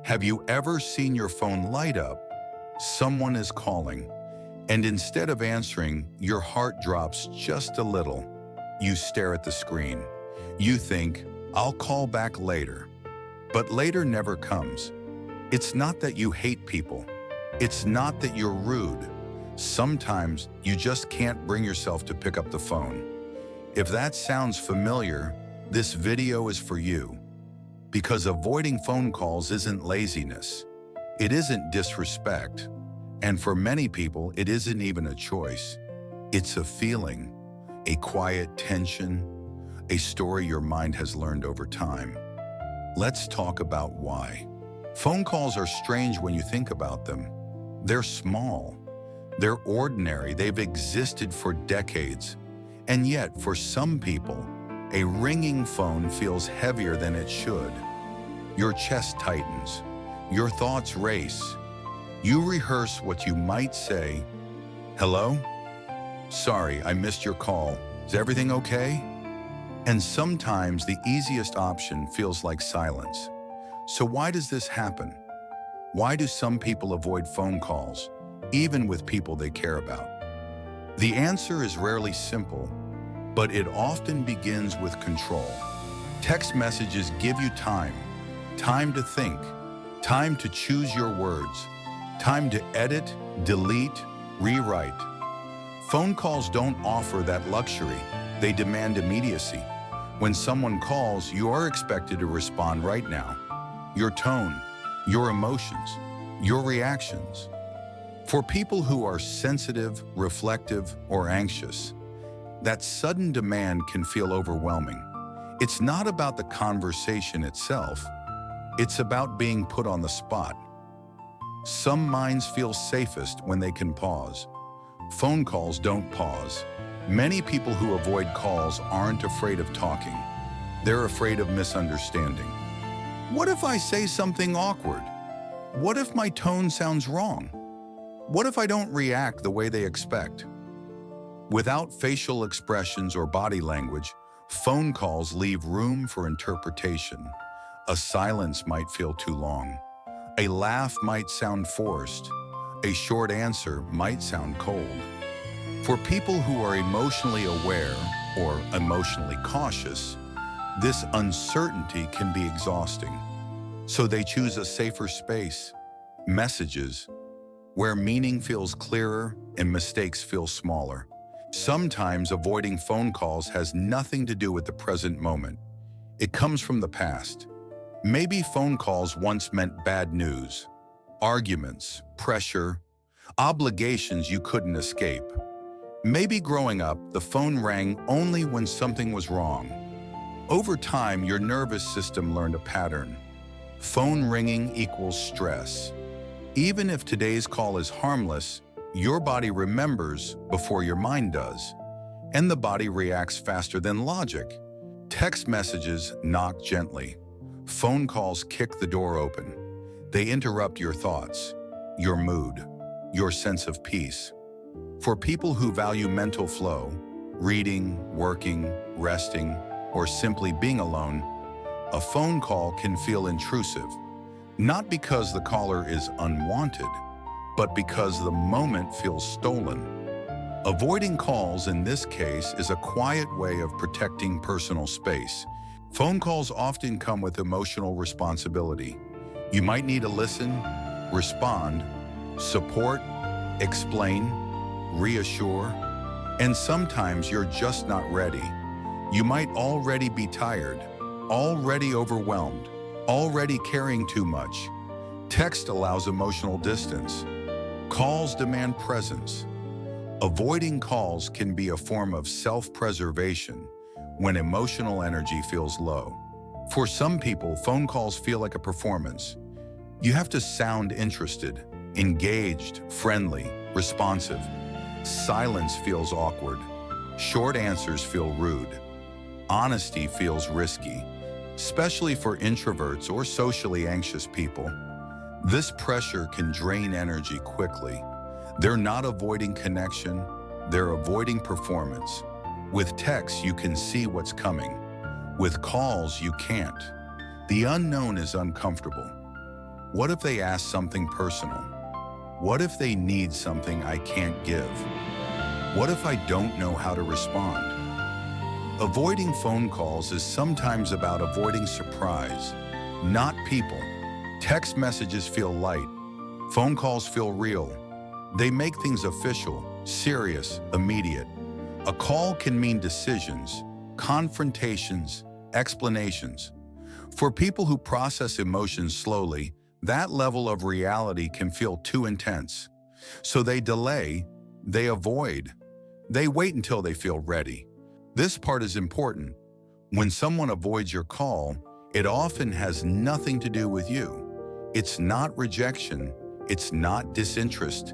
Have you ever seen your phone light up? Someone is calling, and instead of answering, your heart drops just a little. You stare at the screen. You think, I'll call back later. But later never comes. It's not that you hate people. It's not that you're rude. Sometimes you just can't bring yourself to pick up the phone. If that sounds familiar, this video is for you. Because avoiding phone calls isn't laziness. It isn't disrespect. And for many people, it isn't even a choice. It's a feeling, a quiet tension, a story your mind has learned over time. Let's talk about why. Phone calls are strange when you think about them. They're small. They're ordinary. They've existed for decades. And yet, for some people, a ringing phone feels heavier than it should. Your chest tightens. Your thoughts race. You rehearse what you might say. Hello? Sorry, I missed your call. Is everything okay? And sometimes the easiest option feels like silence. So why does this happen? Why do some people avoid phone calls, even with people they care about? The answer is rarely simple, but it often begins with control. Text messages give you time to think, time to choose your words, time to edit, delete, rewrite. Phone calls don't offer that luxury. They demand immediacy. When someone calls, you are expected to respond right now. Your tone, your emotions, your reactions. For people who are sensitive, reflective, or anxious, that sudden demand can feel overwhelming. It's not about the conversation itself. It's about being put on the spot. Some minds feel safest when they can pause. Phone calls don't pause. Many people who avoid calls aren't afraid of talking. They're afraid of misunderstanding. What if I say something awkward? What if my tone sounds wrong? What if I don't react the way they expect? Without facial expressions or body language, phone calls leave room for interpretation. A silence might feel too long. A laugh might sound forced. A short answer might sound cold. For people who are emotionally aware or emotionally cautious, this uncertainty can be exhausting. So they choose a safer space, messages, where meaning feels clearer and mistakes feel smaller. Sometimes avoiding phone calls has nothing to do with the present moment. It comes from the past. Maybe phone calls once meant bad news, arguments, pressure, obligations you couldn't escape. Maybe growing up, the phone rang only when something was wrong. Over time, your nervous system learned a pattern. Phone ringing equals stress. Even if today's call is harmless, your body remembers before your mind does. And the body reacts faster than logic. Text messages knock gently. Phone calls kick the door open. They interrupt your thoughts, your mood, your sense of peace. For people who value mental flow, reading, working, resting, or simply being alone, a phone call can feel intrusive. Not because the caller is unwanted, but because the moment feels stolen. Avoiding calls in this case is a quiet way of protecting personal space. Phone calls often come with emotional responsibility. You might need to listen, respond, support, explain, reassure, and sometimes you're just not ready. You might already be tired, already overwhelmed, already carrying too much. Text allows emotional distance. Calls demand presence. Avoiding calls can be a form of self-preservation when emotional energy feels low. For some people, phone calls feel like a performance. You have to sound interested, engaged, friendly, responsive. Silence feels awkward. Short answers feel rude. Honesty feels risky, especially for introverts or socially anxious people. This pressure can drain energy quickly. They're not avoiding connection, they're avoiding performance. With text, you can see what's coming. With calls, you can't. The unknown is uncomfortable. What if they ask something personal? What if they need something I can't give? What if I don't know how to respond? Avoiding phone calls is sometimes about avoiding surprise, not people. Text messages feel light. Phone calls feel real. They make things official, serious, immediate. A call can mean decisions, confrontations, explanations. For people who process emotions slowly, that level of reality can feel too intense. So they delay, they avoid, they wait until they feel ready. This part is important. When someone avoids your call, it often has nothing to do with you. It's not rejection, it's not disinterest,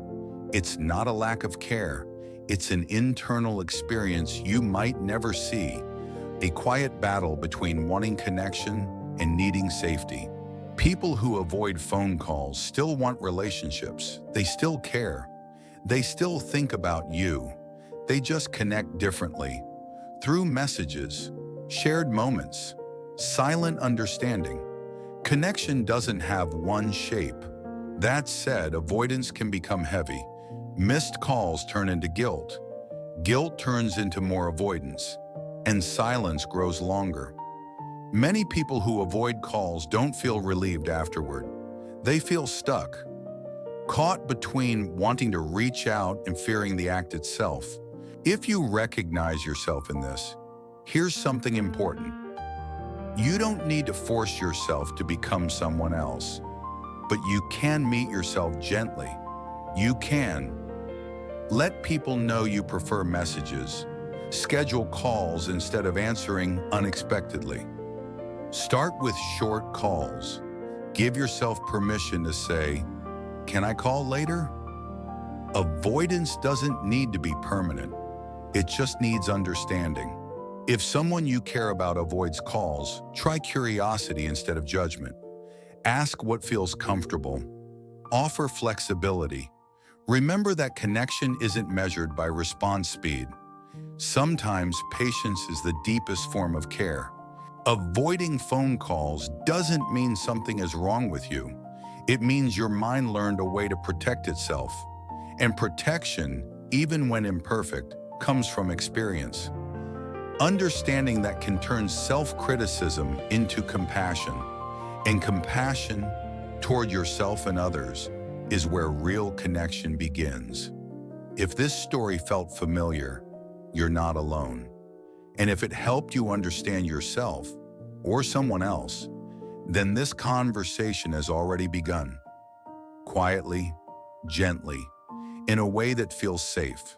it's not a lack of care. It's an internal experience you might never see, a quiet battle between wanting connection and needing safety. People who avoid phone calls still want relationships. They still care. They still think about you. They just connect differently. Through messages, shared moments, silent understanding. Connection doesn't have one shape. That said, avoidance can become heavy. Missed calls turn into guilt. Guilt turns into more avoidance. And silence grows longer. Many people who avoid calls don't feel relieved afterward. They feel stuck, caught between wanting to reach out and fearing the act itself. If you recognize yourself in this, here's something important. You don't need to force yourself to become someone else, but you can meet yourself gently. You can. Let people know you prefer messages. Schedule calls instead of answering unexpectedly. Start with short calls. Give yourself permission to say, "Can I call later?" Avoidance doesn't need to be permanent. It just needs understanding. If someone you care about avoids calls, try curiosity instead of judgment. Ask what feels comfortable. Offer flexibility. Remember that connection isn't measured by response speed. Sometimes patience is the deepest form of care. Avoiding phone calls doesn't mean something is wrong with you. It means your mind learned a way to protect itself. And protection, even when imperfect, comes from experience. Understanding that can turn self-criticism into compassion. And compassion toward yourself and others is where real connection begins. If this story felt familiar, you're not alone. And if it helped you understand yourself or someone else, then this conversation has already begun. Quietly, gently, in a way that feels safe.